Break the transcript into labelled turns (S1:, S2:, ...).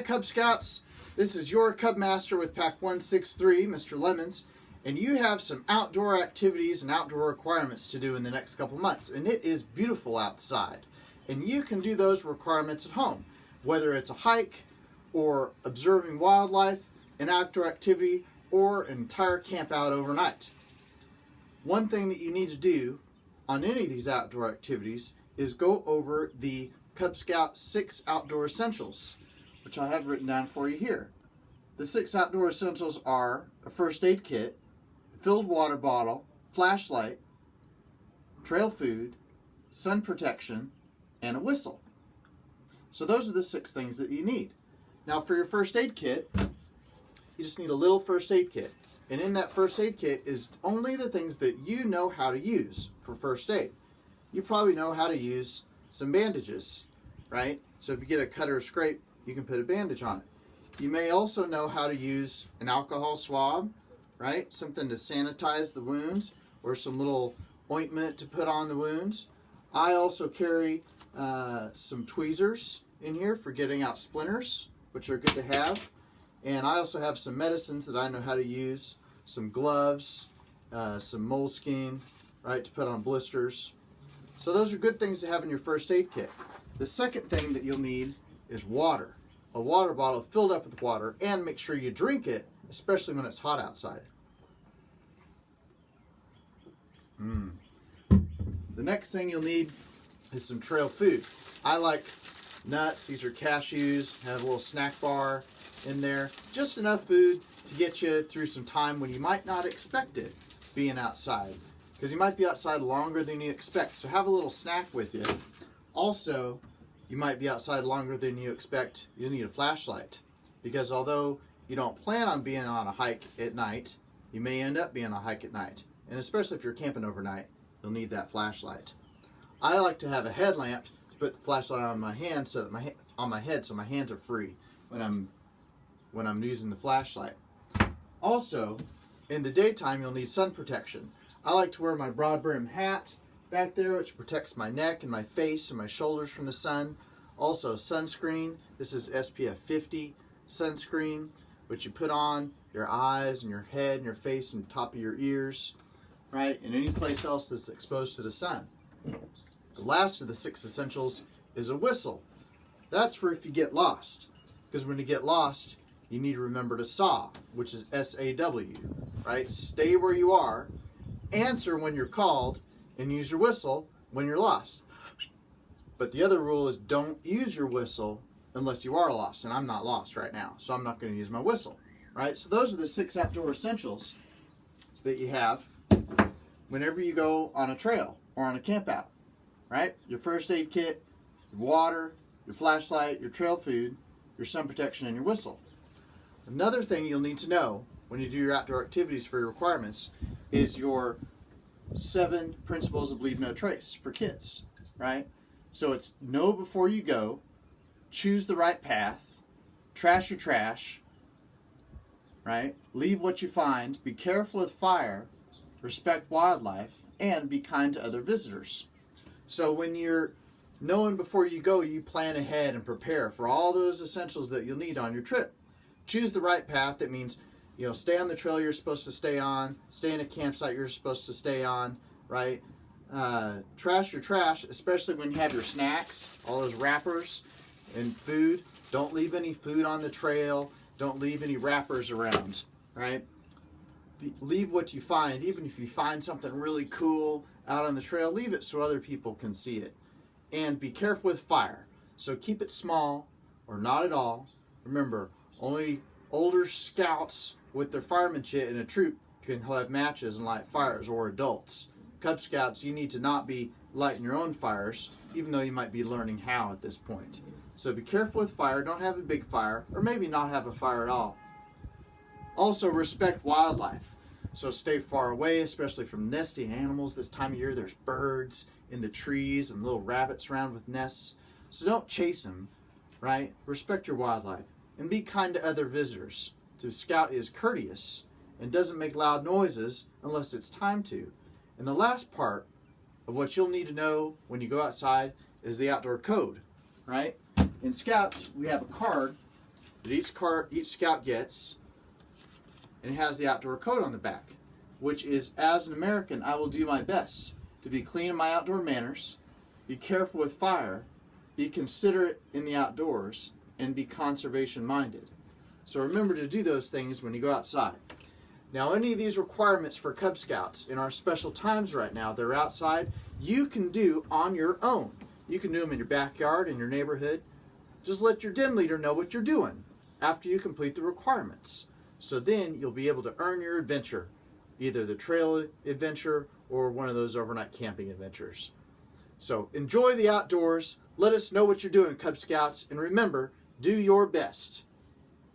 S1: Cub Scouts, this is your Cub Master with Pack 163, Mr. Lemons, and you have some outdoor activities and outdoor requirements to do in the next couple months, and it is beautiful outside. And you can do those requirements at home, whether it's a hike or observing wildlife, an outdoor activity, or an entire camp out overnight. One thing that you need to do on any of these outdoor activities is go over the Cub Scout 6 Outdoor Essentials, which I have written down for you here. The 6 outdoor essentials are a first aid kit, a filled water bottle, flashlight, trail food, sun protection, and a whistle. So those are the 6 things that you need. Now for your first aid kit, you just need a little first aid kit. And in that first aid kit is only the things that you know how to use for first aid. You probably know how to use some bandages, right? So if you get a cut or a scrape, you can put a bandage on it. You may also know how to use an alcohol swab, right? Something to sanitize the wounds, or some little ointment to put on the wounds. I also carry some tweezers in here for getting out splinters, which are good to have. And I also have some medicines that I know how to use, some gloves, some moleskin, right, to put on blisters. So those are good things to have in your first aid kit. The second thing that you'll need is water. A water bottle filled up with water, and make sure you drink it, especially when it's hot outside. The next thing you'll need is some trail food. I like nuts. These are cashews. Have a little snack bar in there. Just enough food to get you through some time when you might not expect it being outside, because you might be outside longer than you expect. So have a little snack with you. Also, you might be outside longer than you expect. You'll need a flashlight, because although you don't plan on being on a hike at night, you may end up being on a hike at night. And especially if you're camping overnight, you'll need that flashlight. I like to have a headlamp to put the flashlight on my hand, so that on my head, so my hands are free when I'm using the flashlight. Also, in the daytime, you'll need sun protection. I like to wear my broad brim hat back there, which protects my neck and my face and my shoulders from the sun. Also sunscreen. This is SPF 50 sunscreen, which you put on your eyes and your head and your face and top of your ears, right, and any place else that's exposed to the sun. The last of the 6 essentials is a whistle. That's for if you get lost, because when you get lost, you need to remember to SAW, which is S-A-W, right? Stay where you are, answer when you're called, and use your whistle when you're lost. But the other rule is don't use your whistle unless you are lost, and I'm not lost right now, so I'm not going to use my whistle, right? So those are the 6 outdoor essentials that you have whenever you go on a trail or on a camp out, right? Your first aid kit, your water, your flashlight, your trail food, your sun protection, and your whistle. Another thing you'll need to know when you do your outdoor activities for your requirements is your 7 principles of leave no trace for kids, right? So it's know before you go, choose the right path, trash your trash, right? Leave what you find, be careful with fire, respect wildlife, and be kind to other visitors. So when you're knowing before you go, you plan ahead and prepare for all those essentials that you'll need on your trip. Choose the right path. That means, stay on the trail you're supposed to stay on, stay in a campsite you're supposed to stay on, right? Trash your trash, especially when you have your snacks, all those wrappers and food. Don't leave any food on the trail. Don't leave any wrappers around, right? Leave what you find. Even if you find something really cool out on the trail, leave it so other people can see it. And be careful with fire. So keep it small or not at all. Remember, only older scouts with their fireman kit in a troop can have matches and light fires, or adults. Cub Scouts, you need to not be lighting your own fires, even though you might be learning how at this point. So be careful with fire. Don't have a big fire, or maybe not have a fire at all. Also, respect wildlife. So stay far away, especially from nesting animals. This time of year, there's birds in the trees and little rabbits around with nests. So don't chase them, right? Respect your wildlife. And be kind to other visitors. The scout is courteous and doesn't make loud noises unless it's time to. And the last part of what you'll need to know when you go outside is the outdoor code, right? In Scouts, we have a card that each scout gets, and it has the outdoor code on the back, which is, as an American, I will do my best to be clean in my outdoor manners, be careful with fire, be considerate in the outdoors, and be conservation minded. So remember to do those things when you go outside. Now, any of these requirements for Cub Scouts in our special times right now, they're outside, you can do on your own. You can do them in your backyard, in your neighborhood. Just let your den leader know what you're doing after you complete the requirements. So then you'll be able to earn your adventure, either the trail adventure or one of those overnight camping adventures. So enjoy the outdoors. Let us know what you're doing, Cub Scouts, and remember, do your best.